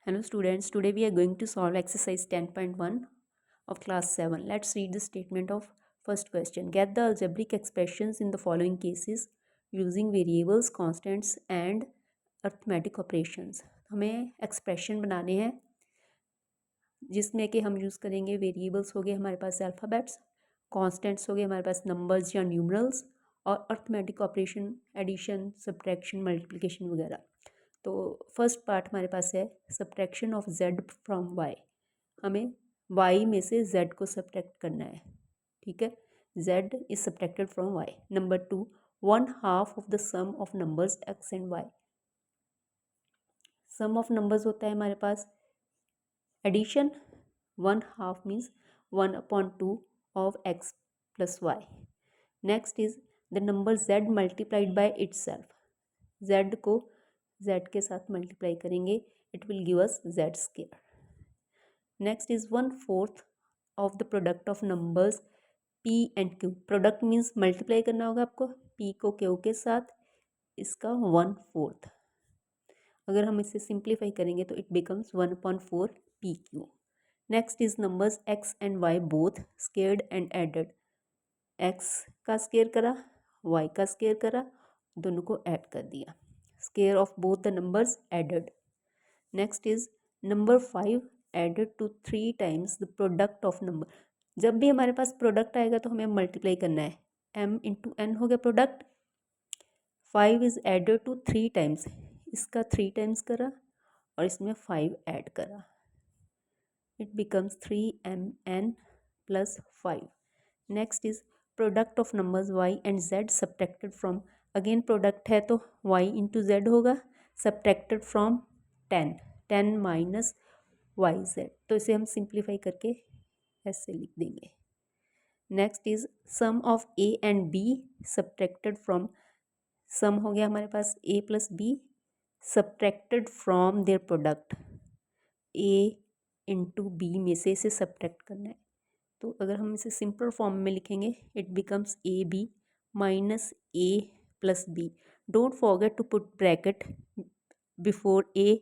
Hello students, today we are going to solve exercise 10.1 of class 7. Let's read the statement of first question. Get the algebraic expressions in the following cases using variables, constants and arithmetic operations. हमें expression बनाने हैं जिसमें कि हम use करेंगे variables हो गए हमारे पास अल्फ़ाबेट्स, कॉन्स्टेंट्स हो गए हमारे पास नंबर्स या न्यूमरल्स और arithmetic operation addition subtraction multiplication वगैरह। तो फर्स्ट पार्ट हमारे पास है subtraction of Z from Y. हमें वाई में से जेड को सब्ट्रैक्ट करना है, ठीक है। Z is subtracted from Y. Number 2, 1/2 of the sum of numbers X and Y. Sum of numbers होता है हमारे पास addition, 1/2 means 1/2 of x plus y. Next is the number z multiplied by itself. z को z के साथ multiply करेंगे, it will give us z square. Next is 1/4 of the product of numbers p and q. Product means multiply करना होगा आपको p को q के साथ, इसका 1/4। अगर हम इसे सिंप्लीफाई करेंगे तो it becomes 1/4 P Q. Next is numbers X and Y both squared and added. X का स्केयर करा, वाई का स्केयर करा, दोनों को ऐड कर दिया। Square of both the numbers added. Next is number 5 added to 3 times the product of number. जब भी हमारे पास प्रोडक्ट आएगा तो हमें मल्टीप्लाई करना है। m इंटू एन हो गया product. 5 is added to 3 times, इसका 3 टाइम्स करा और इसमें 5 ऐड करा, it becomes 3mn plus 5। Next is product of numbers y and z subtracted from. Again product है तो y इंटू जेड होगा, subtracted from 10 minus Y Z. तो इसे हम सिंप्लीफाई करके ऐसे लिख देंगे। Next is sum of a and b subtracted from. Sum हो गया हमारे पास a plus B subtracted from their product. a into B में से इसे सब्ट्रैक्ट करना है, तो अगर हम इसे सिंपल फॉर्म में लिखेंगे it becomes A B minus A plus B. Don't forget to put bracket before A,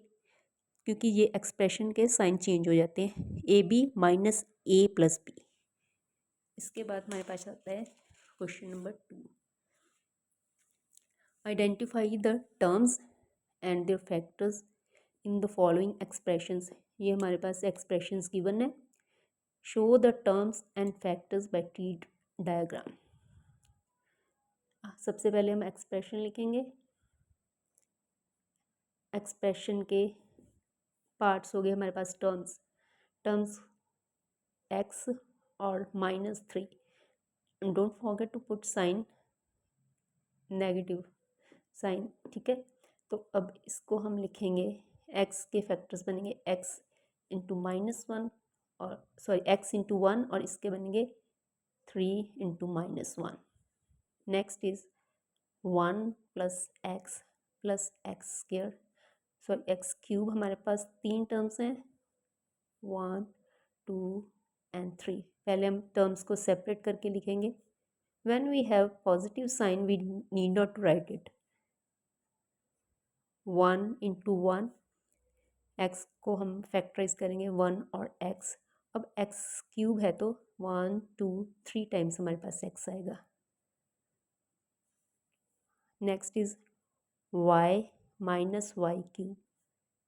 क्योंकि ये एक्सप्रेशन के साइन चेंज हो जाते हैं। A B minus A plus B. इसके बाद हमारे पास आता है question number 2। Identify the terms and their factors in the following expressions. ये हमारे पास एक्सप्रेशंस गिवन है। Show the terms and factors by tree diagram. सबसे पहले हम एक्सप्रेशन लिखेंगे। एक्सप्रेशन के पार्ट्स हो गए हमारे पास टर्म्स। टर्म्स एक्स और -3। Don't forget to put sign, negative sign, ठीक है। तो अब इसको हम लिखेंगे, एक्स के फैक्टर्स बनेंगे एक्स इंटू -1 और सॉरी एक्स इंटू 1 और इसके बनेंगे 3 into -1। Next is 1 plus x square, sorry x cube. हमारे पास 3 टर्म्स हैं, 1 2 एंड 3। पहले हम टर्म्स को सेपरेट करके लिखेंगे। When we have positive sign we need not to write it. 1 into 1, X को हम फैक्टराइज करेंगे 1 और एक्स। अब एक्स क्यूब है तो 1 2 3 टाइम्स हमारे पास एक्स आएगा। Next is y minus Y cube.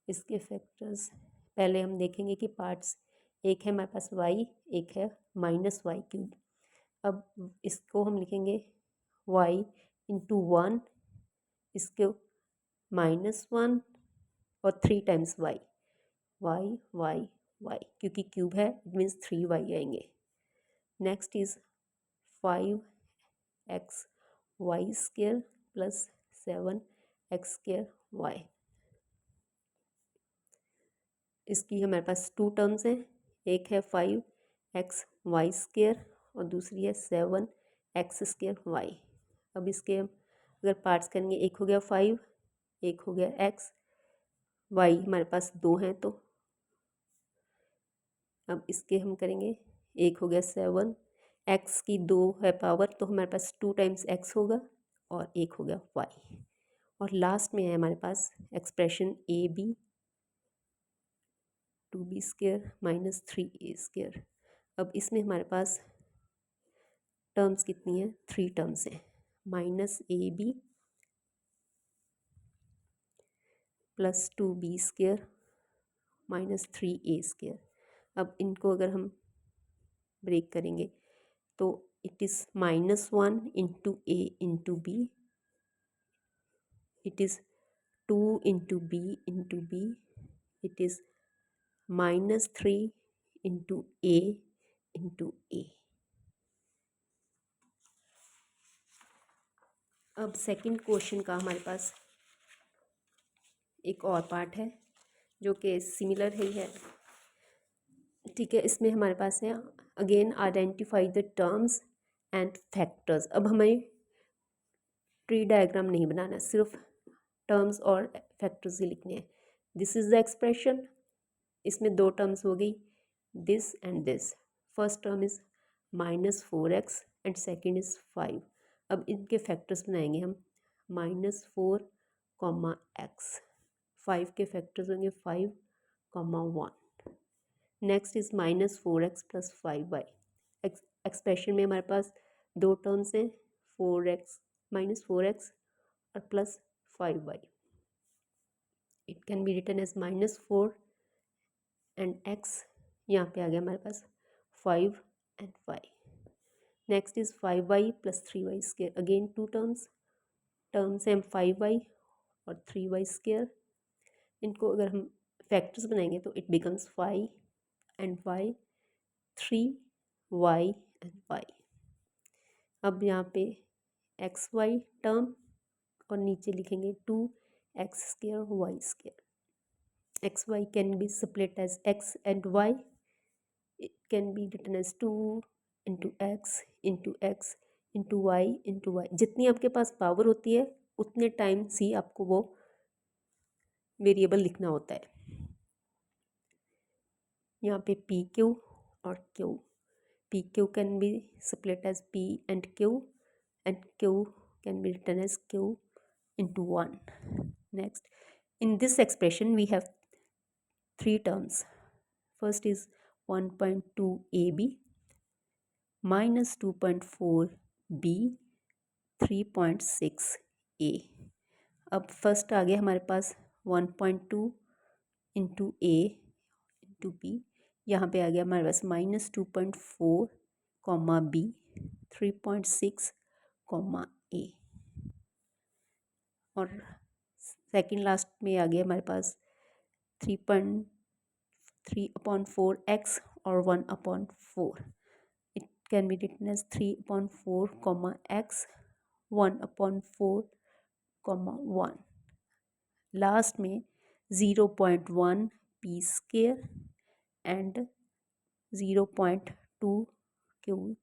इसके फैक्टर्स पहले हम देखेंगे कि पार्ट्स, एक है हमारे पास y, एक है माइनस वाई क्यूब। अब इसको हम लिखेंगे y इंटू 1, इसके -1 और 3 times y, y y y, क्योंकि क्यूब है इट मीन्स 3y आएंगे। Next is 5x Y square plus 7x square Y. इसकी हमारे पास 2 टर्म्स हैं, एक है 5x वाई स्क्वायर और दूसरी है 7x स्क्वायर वाई। अब इसके अगर पार्ट्स करेंगे, एक हो गया 5, एक हो गया x, y हमारे पास 2 हैं तो अब इसके हम करेंगे, एक हो गया 7, x की 2 है पावर तो हमारे पास 2 टाइम्स x होगा और एक हो गया y। और लास्ट में है हमारे पास expression A B 2b² minus 3a²। अब इसमें हमारे पास टर्म्स कितनी हैं, 3 टर्म्स हैं, -ab plus 2b² minus 3a²। अब इनको अगर हम ब्रेक करेंगे तो it is -1 into a into b, it is 2 into b into b, it is -3 into a into a। अब सेकंड क्वेश्चन का हमारे पास एक और पार्ट है जो कि सिमिलर ही है, ठीक है। इसमें हमारे पास है again identify the terms and factors. अब हमें ट्री डायग्राम नहीं बनाना, सिर्फ टर्म्स और फैक्टर्स ही लिखने हैं। दिस इज़ द एक्सप्रेशन, इसमें 2 टर्म्स हो गई, this and this. First term is -4x and second is 5। अब इनके फैक्टर्स बनाएंगे हम, -4 x, 5 के फैक्टर्स होंगे 5 1। Next is -4x plus 5y। Expression में हमारे पास 2 टर्म्स हैं, 4x -4x और plus 5y। It can be written as -4 and x, यहाँ पे आ गया हमारे पास 5 and y। Next is 5y plus 3y²। Again 2 terms हैं 5y और 3y²। इनको अगर हम फैक्टर्स बनाएंगे तो it becomes 5 and y, 3y and y। अब यहाँ पे xy टर्म और नीचे लिखेंगे 2x² y²। xy can be split as x and y. It can be written as 2 into x into x into y into y। जितनी आपके पास power होती है उतने टाइम्स ही आपको वो वेरिएबल लिखना होता है। यहाँ पे पी क्यू और Q, P Q can be split as P and Q can be written as Q into 1। Next, in this expression we have 3 terms. First is 1.2 ab minus 2.4 b 3.6 a। अब first आ गया हमारे पास 1.2 into ए into B, यहाँ पे आ गया हमारे पास -2.4 comma B 3.6 comma ए, और second last में आ गया हमारे पास 3.3/4 x और 1/4। It can be written as 3/4 comma x 1/4 comma 1। Last में 0.1 p² एंड 0.2 q²।